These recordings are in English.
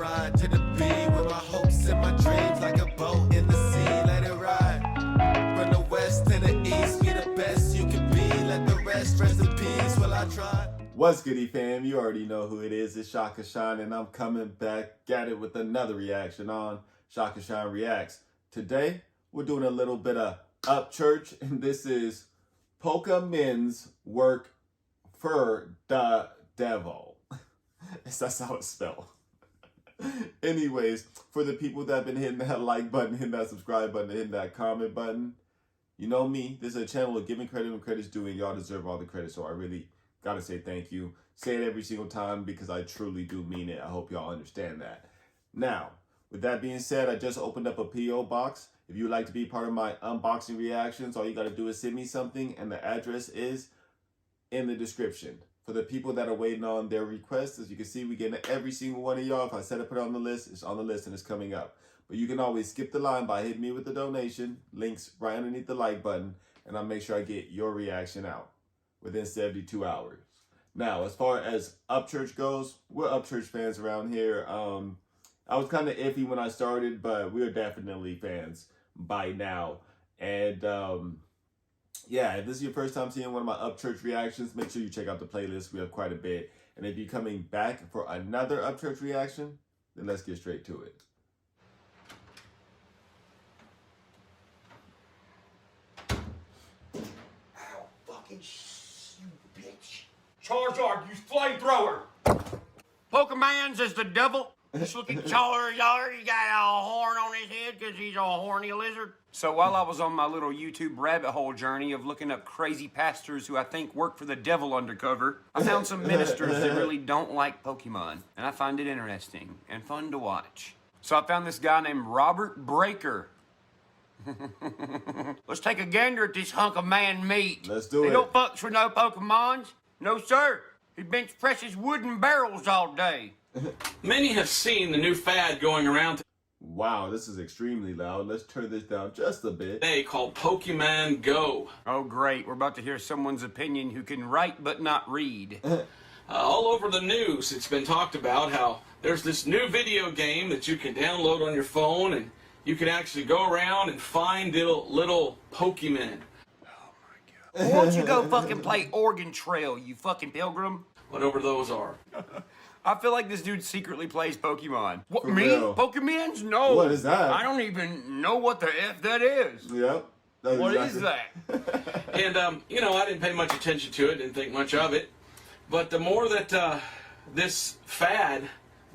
ride to the beat with my hopes and my dreams like a boat in the sea. Let it ride from the west to the east. Be the best you can be. Let the rest in peace while I try. What's goody fam? You already know who it is. It's ShakaShine, and I'm coming back at it with another reaction on ShakaShine Reacts. Today, we're doing a little bit of Upchurch, and this is PokaMeNzz work for the devil. That's how it's spelled. Anyways, for the people that have been hitting that like button, hitting that subscribe button, hitting that comment button, you know me. This is a channel of giving credit when credit's due, and y'all deserve all the credit, so I really gotta say thank you. Say it every single time because I truly do mean it. I hope y'all understand that. Now, with that being said, I just opened up a P.O. box. If you would like to be part of my unboxing reactions, all you gotta do is send me something, and the address is in the description. For the people that are waiting on their requests, as you can see, we get every single one of y'all. If I said I put it on the list, it's on the list and it's coming up. But you can always skip the line by hitting me with the donation. Links right underneath the like button, and I'll make sure I get your reaction out within 72 hours. Now, as far as Upchurch goes, we're Upchurch fans around here. I was kind of iffy when I started, but we're definitely fans by now. And yeah, if this is your first time seeing one of my Upchurch reactions, make sure you check out the playlist. We have quite a bit. And if you're coming back for another Upchurch reaction, then let's get straight to it. Ow, fucking you bitch. Charizard, you flamethrower. PokaMeNzz is the devil. Just look at Charizard, he got a horn on his head because he's a horny lizard. So while I was on my little YouTube rabbit hole journey of looking up crazy pastors who I think work for the devil undercover, I found some ministers that really don't like Pokemon, and I find it interesting and fun to watch. So I found this guy named Robert Breaker. Let's take a gander at this hunk of man meat. Let's do it. He don't fucks with no Pokemons. No, sir. He bench presses wooden barrels all day. Many have seen the new fad going around Wow, this is extremely loud. Let's turn this down just a bit. today called Pokemon Go. Oh, great. We're about to hear someone's opinion who can write but not read. All over the news, it's been talked about how there's this new video game that you can download on your phone, and you can actually go around and find little Pokemon. Why don't you go fucking play Oregon Trail, you fucking pilgrim? Whatever those are. I feel like this dude secretly plays Pokemon. What, For me? real. PokaMeNzz? No. What is that? I don't even know what the F that is. Yep. What is that? And, you know, I didn't pay much attention to it, didn't think much of it. But the more that this fad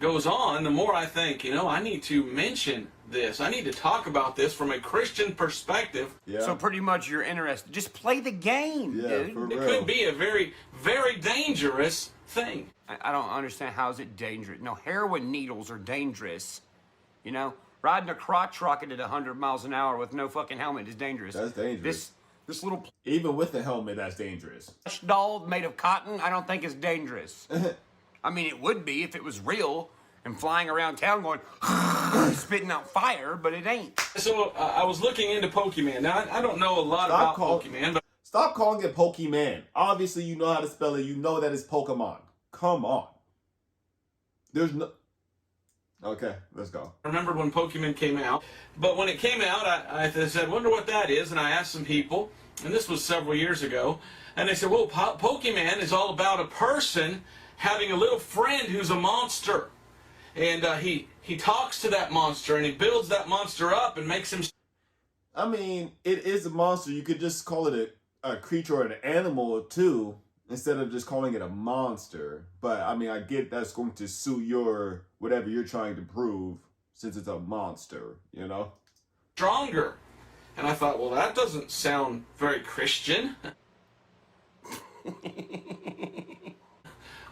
goes on, the more I think, you know, I need to mention this. I need to talk about this from a Christian perspective. Yeah. So pretty much you're interested. Just play the game, Yeah, dude. for It real. could be a very, very dangerous thing. I don't understand, how is it dangerous? No, heroin needles are dangerous. You know, riding a crotch rocket at 100 miles an hour with no fucking helmet is dangerous. That's dangerous. This little Even with the helmet, that's dangerous. plush doll made of cotton, I don't think is dangerous. I mean, it would be if it was real and flying around town going, spitting out fire, but it ain't. So I was looking into Pokemon. Now, I don't know a lot about Pokemon, but Stop calling it Pokemon. Obviously, you know how to spell it. You know that it's Pokemon. Come on. There's no... Okay, let's go. I remembered when Pokemon came out. But when it came out, I said, wonder what that is. And I asked some people, and this was several years ago, and they said, well, Pokemon is all about a person having a little friend who's a monster. And he talks to that monster, and he builds that monster up and makes him... I mean, it is a monster. You could just call it a creature or an animal, too, instead of just calling it a monster. But, I mean, I get that's going to suit your... whatever you're trying to prove, since it's a monster, you know? stronger. And I thought, well, that doesn't sound very Christian.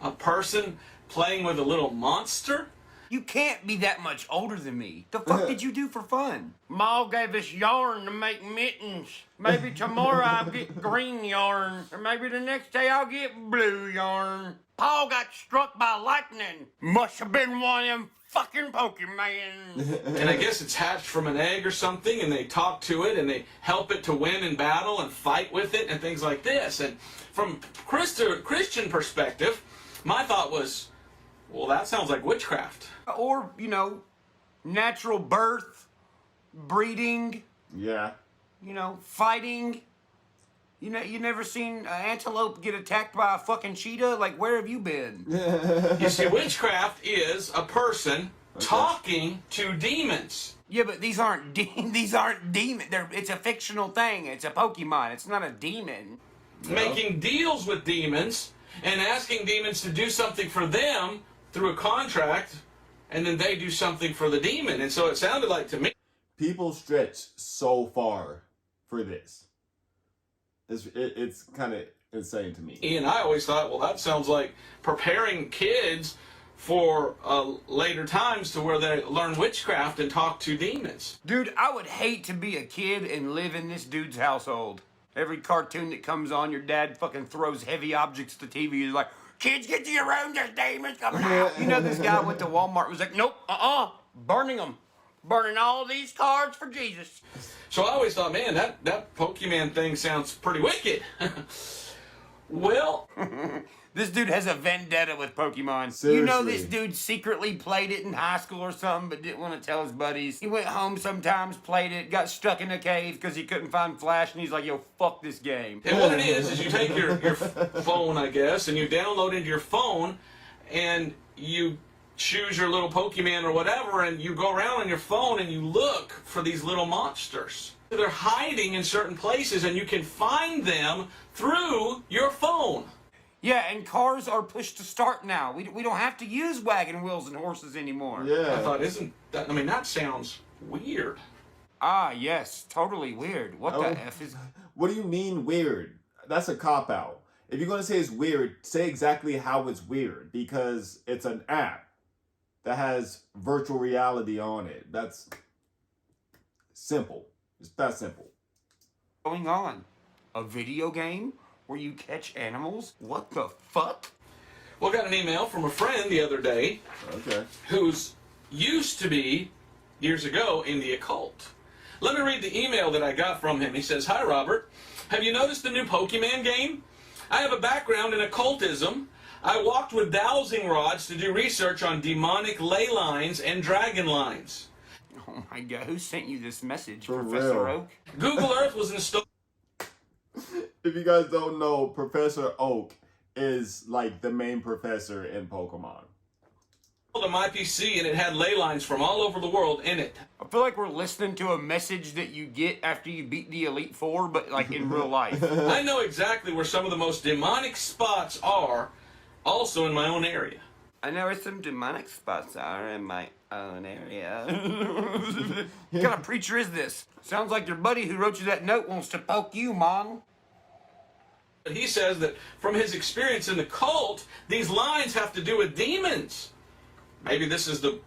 A person playing with a little monster? You can't be that much older than me. The fuck did you do for fun? Ma gave us yarn to make mittens. Maybe tomorrow I'll get green yarn. Or maybe the next day I'll get blue yarn. Paul got struck by lightning. Must have been one of them fucking Pokemon. And I guess it's hatched from an egg or something, and they talk to it, and they help it to win in battle and fight with it and things like this. And from Christian perspective, my thought was, Well, that sounds like witchcraft. Or, natural birth, breeding, Yeah. fighting. You never seen an antelope get attacked by a fucking cheetah? Like, where have you been? You see, witchcraft is a person talking to demons. Yeah, but these aren't demons. It's a fictional thing. It's a Pokemon. It's not a demon. Making deals with demons and asking demons to do something for them through a contract, and then they do something for the demon. And so it sounded like to me, People stretch so far for this. It's kind of insane to me. and I always thought, well, that sounds like preparing kids for later times to where they learn witchcraft and talk to demons. Dude, I would hate to be a kid and live in this dude's household. Every cartoon that comes on, your dad fucking throws heavy objects to TV. He's like, kids, get to your room, there's demons coming out. This guy went to Walmart, was like, nope, burning them. Burning all these cards for Jesus. So I always thought, man, that Pokemon thing sounds pretty wicked. Well, This dude has a vendetta with Pokemon. Seriously. This dude secretly played it in high school or something, but didn't want to tell his buddies. He went home sometimes, played it, got stuck in a cave because he couldn't find Flash, and he's like, yo, fuck this game. and what it is you take your phone, I guess, and you download into your phone, and you choose your little Pokemon or whatever, and you go around on your phone and you look for these little monsters. They're hiding in certain places, and you can find them through your phone. Yeah, and cars are pushed to start now. We don't have to use wagon wheels and horses anymore. Yeah. I thought, that sounds weird. Ah, yes, totally weird. What the F is... What do you mean weird? That's a cop-out. If you're going to say it's weird, say exactly how it's weird. Because it's an app that has virtual reality on it. That's simple. It's that simple. going on? A video game where you catch animals? What the fuck? Well, I got an email from a friend the other day Okay. who's used to be, years ago, in the occult. Let me read the email that I got from him. He says, "Hi, Robert. Have you noticed the new Pokemon game? I have a background in occultism. I walked with dowsing rods to do research on demonic ley lines and dragon lines. Oh my god, who sent you this message, For Professor real. Oak? Google Earth was installed If you guys don't know, Professor Oak is like the main professor in Pokemon. on my PC, and it had ley lines from all over the world in it. I feel like we're listening to a message that you get after you beat the Elite Four, but like in real life. I know exactly where some of the most demonic spots are, also in my own area." I know where some demonic spots are in my own area. What kind of preacher is this? Sounds like your buddy who wrote you that note wants to poke you, Mom. But he says that from his experience in the cult, these lines have to do with demons. Maybe this is the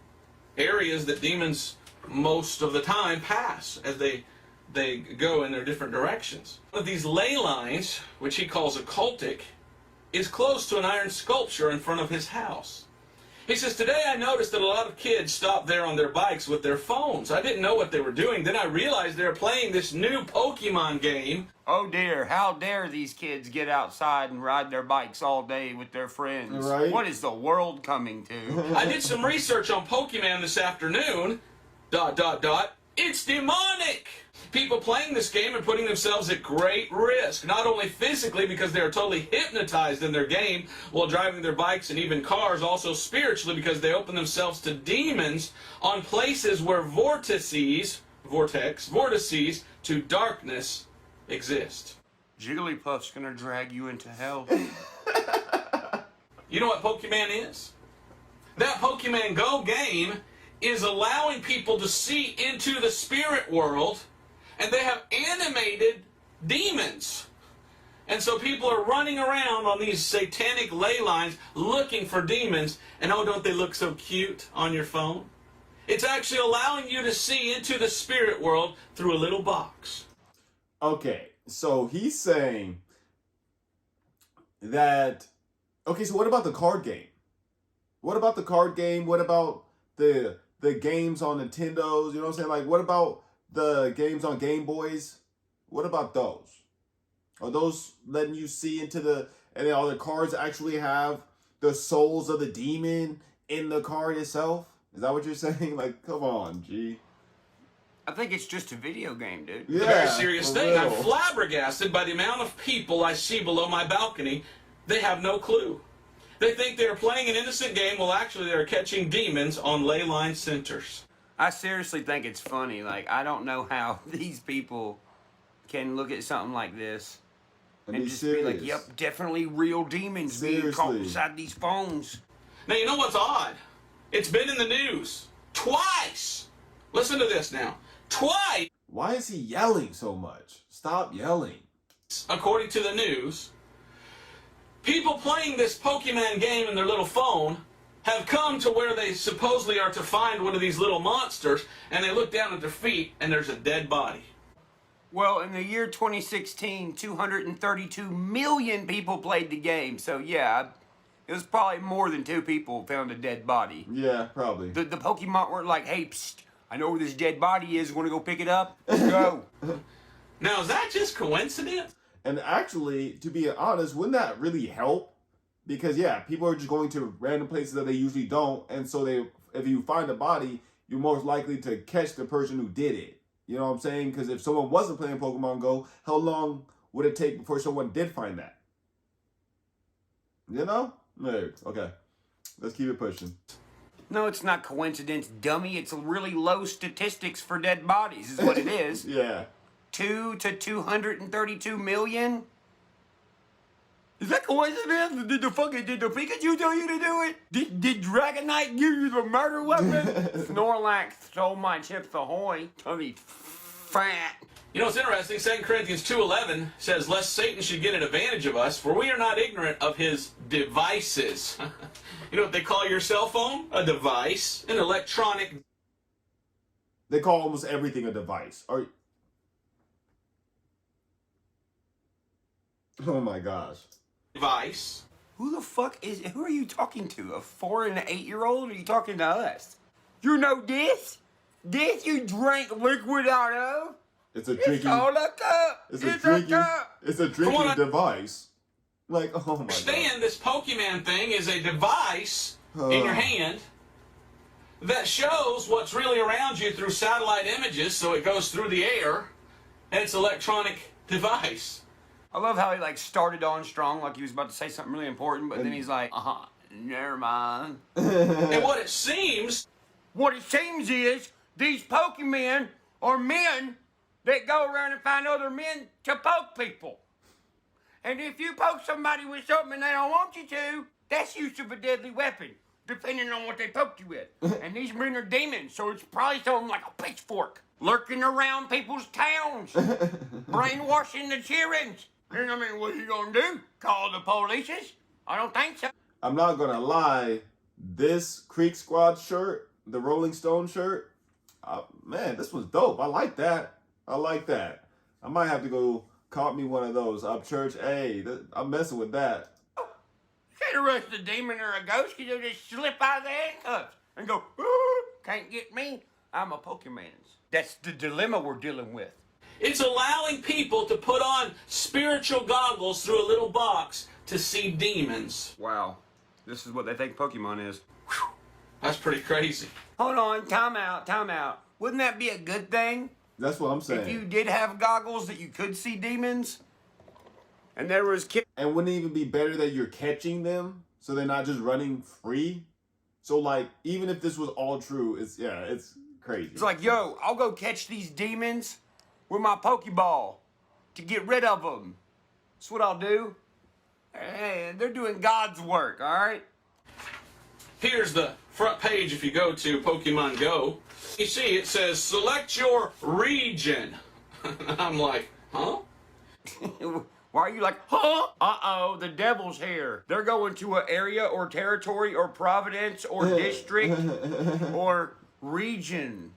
areas that demons most of the time pass as they go in their different directions. One of these ley lines, which he calls occultic, is close to an iron sculpture in front of his house. He says, "Today I noticed that a lot of kids stop there on their bikes with their phones. I didn't know what they were doing. Then I realized they were playing this new Pokemon game." Oh dear, how dare these kids get outside and ride their bikes all day with their friends? Right. What is the world coming to? "I did some research on Pokemon this afternoon. ... It's demonic! People playing this game are putting themselves at great risk, not only physically because they are totally hypnotized in their game while driving their bikes and even cars, also spiritually because they open themselves to demons on places where vortices to darkness exist." Jigglypuff's gonna drag you into hell. You know what Pokemon is? That Pokemon Go game is allowing people to see into the spirit world, and they have animated demons. And so people are running around on these satanic ley lines looking for demons, and oh, don't they look so cute on your phone? It's actually allowing you to see into the spirit world through a little box. Okay, so he's saying that... Okay, so what about the card game? What about the card game? What about the games on Nintendos? You know what I'm saying? Like, what about the games on Game Boys? What about those? Are those letting you see into the... And then all the cards actually have the souls of the demon in the car itself? Is that what you're saying? Like, come on, G. I think it's just a video game, dude. Yeah, A very serious for thing. real. I'm flabbergasted by the amount of people I see below my balcony. They have no clue. They think they're playing an innocent game, while actually they're catching demons on ley line centers. I seriously think it's funny. Like, I don't know how these people can look at something like this and be just serious. be like, yep, definitely real demons being caught Seriously. inside these phones. Now, you know what's odd? It's been in the news twice. Listen to this now. Twice, Why is he yelling so much? Stop yelling. according to the news, people playing this Pokemon game in their little phone have come to where they supposedly are to find one of these little monsters, and they look down at their feet, and there's a dead body. Well, in the year 2016, 232 million people played the game. So, yeah, it was probably more than 2 people found a dead body. Yeah, probably. The Pokemon weren't like, hey, psst, I know where this dead body is. Want to go pick it up? Let's go. Now, is that just coincidence? And actually, to be honest, wouldn't that really help? Because yeah, people are just going to random places that they usually don't, and so if you find a body, you're most likely to catch the person who did it. You know what I'm saying? Because if someone wasn't playing Pokemon Go, how long would it take before someone did find that? You know? Okay. Let's keep it pushing. No, it's not coincidence, dummy. It's really low statistics for dead bodies is what it is. Yeah. 2 to 232 million? Is that coincidence? Did the Pikachu tell you to do it? Did Dragonite give you the murder weapon? Snorlax stole my Chips Ahoy. Tummy fat. You know, it's interesting. 2 Corinthians 2:11 says, lest Satan should get an advantage of us, for we are not ignorant of his devices. You know what they call your cell phone? A device. An electronic. They call almost everything a device. Oh my gosh. Device. Who are you talking to? A 4 and an 8-year-old? Or are you talking to us? You know this? This you drank liquid out of? It's a It's drinking. all a cup. It's a drinking on. device. Like, oh my god. Understand this Pokemon thing is a device in your hand that shows what's really around you through satellite images, so it goes through the air, and it's an electronic device. I love how he like started on strong, like he was about to say something really important, but then he's like, never mind. And what it seems is these Pokemon are men that go around and find other men to poke people. And if you poke somebody with something and they don't want you to, that's use of a deadly weapon, depending on what they poked you with. And these men are demons, so it's probably something like a pitchfork, lurking around people's towns, brainwashing the children. And I mean, what are you gonna do? Call the police? I don't think so. I'm not gonna lie, this Creek Squad shirt, the Rolling Stone shirt, man, this was dope. I like that. I might have to go cop me one of those. Upchurch, hey, I'm messing with that. You can't arrest a demon or a ghost because they'll just slip out of the handcuffs and go, "Ooh, can't get me. I'm a PokaMeNzz." That's the dilemma we're dealing with. it's allowing people to put on spiritual goggles through a little box to see demons. Wow. This is what they think Pokemon is. Whew, that's pretty crazy. Hold on, time out. Wouldn't that be a good thing? That's what I'm saying. If you did have goggles that you could see demons, and there was kids. And wouldn't it even be better that you're catching them so they're not just running free? So like, even if this was all true, it's crazy. It's like, yo, I'll go catch these demons with my Pokeball to get rid of them. That's what I'll do. Hey, they're doing God's work, all right? Here's the front page if you go to Pokemon Go. You see, it says, select your region. I'm like, huh? Why are you like, huh? Uh-oh, the devil's here. They're going to an area or territory or province or district or region.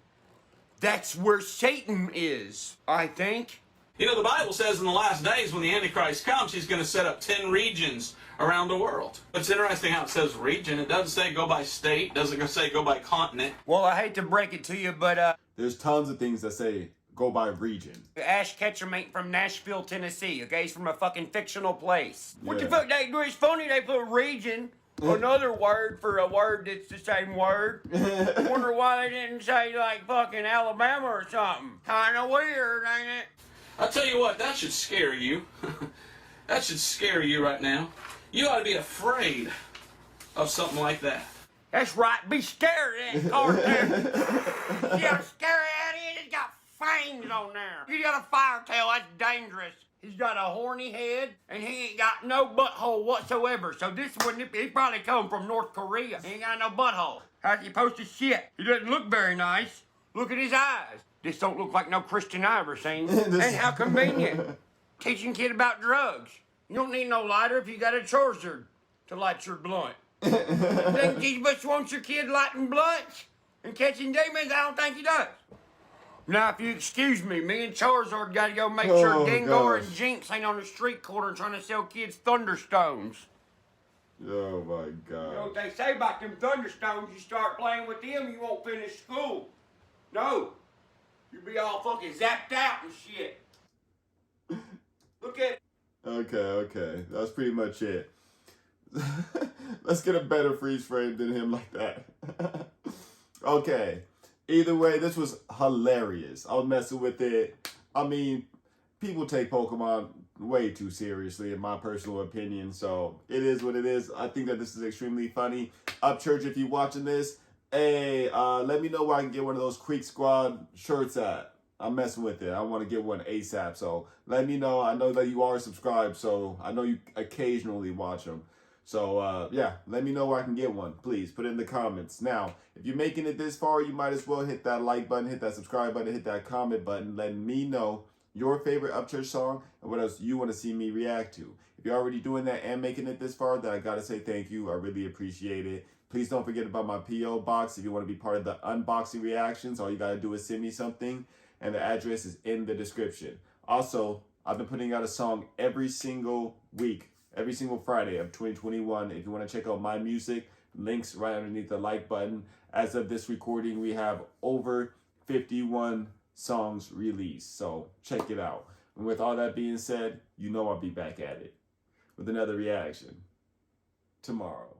That's where Satan is, I think. You know, the Bible says in the last days when the Antichrist comes, he's going to set up 10 regions around the world. It's interesting how it says region. It doesn't say go by state. It doesn't say go by continent. Well, I hate to break it to you, but There's tons of things that say go by region. Ash Ketchum ain't from Nashville, Tennessee, okay? He's from a fucking fictional place. What the Yeah. fuck? It's funny they put region, Another word for a word that's the same word. Wonder why they didn't say like fucking Alabama or something. Kinda weird, ain't it? I'll tell you what, that should scare you. That should scare you right now. You ought to be afraid of something like that. That's right, be scared of that cartoon. See how scary that is? It's got fangs on there. You got a fire tail, that's dangerous. He's got a horny head, and he ain't got no butthole whatsoever. So this wouldn't, he probably come from North Korea. He ain't got no butthole. How's he supposed to shit? He doesn't look very nice. Look at his eyes. This don't look like no Christian I ever seen. And how convenient. Teaching kid about drugs. You don't need no lighter if you got a charger to light your blunt. You think Jesus wants your kid lighting blunts and catching demons? I don't think he does. Now, if you excuse me, me and Charizard got to go make sure Gengar and Jinx ain't on the street corner trying to sell kids Thunderstones. Oh my God. You know what they say about them Thunderstones? You start playing with them, you won't finish school. No. You'll be all fucking zapped out and shit. Look at it. Okay. That's pretty much it. Let's get a better freeze frame than him like that. Okay. Either way, this was hilarious. I was messing with it. I mean, people take Pokemon way too seriously, in my personal opinion. So it is what it is. I think that this is extremely funny. Upchurch, if you're watching this, hey, let me know where I can get one of those Creek Squad shirts at. I'm messing with it. I want to get one ASAP. So let me know. I know that you are subscribed, so I know you occasionally watch them. So, yeah, let me know where I can get one. Please, put it in the comments. Now, if you're making it this far, you might as well hit that like button, hit that subscribe button, hit that comment button. Let me know your favorite Upchurch song and what else you want to see me react to. If you're already doing that and making it this far, then I got to say thank you. I really appreciate it. Please don't forget about my P.O. box. If you want to be part of the unboxing reactions, all you got to do is send me something, and the address is in the description. Also, I've been putting out a song every single week. Every single Friday of 2021. If you want to check out my music, links right underneath the like button. As of this recording, we have over 51 songs released. So check it out. And with all that being said, you know I'll be back at it with another reaction tomorrow.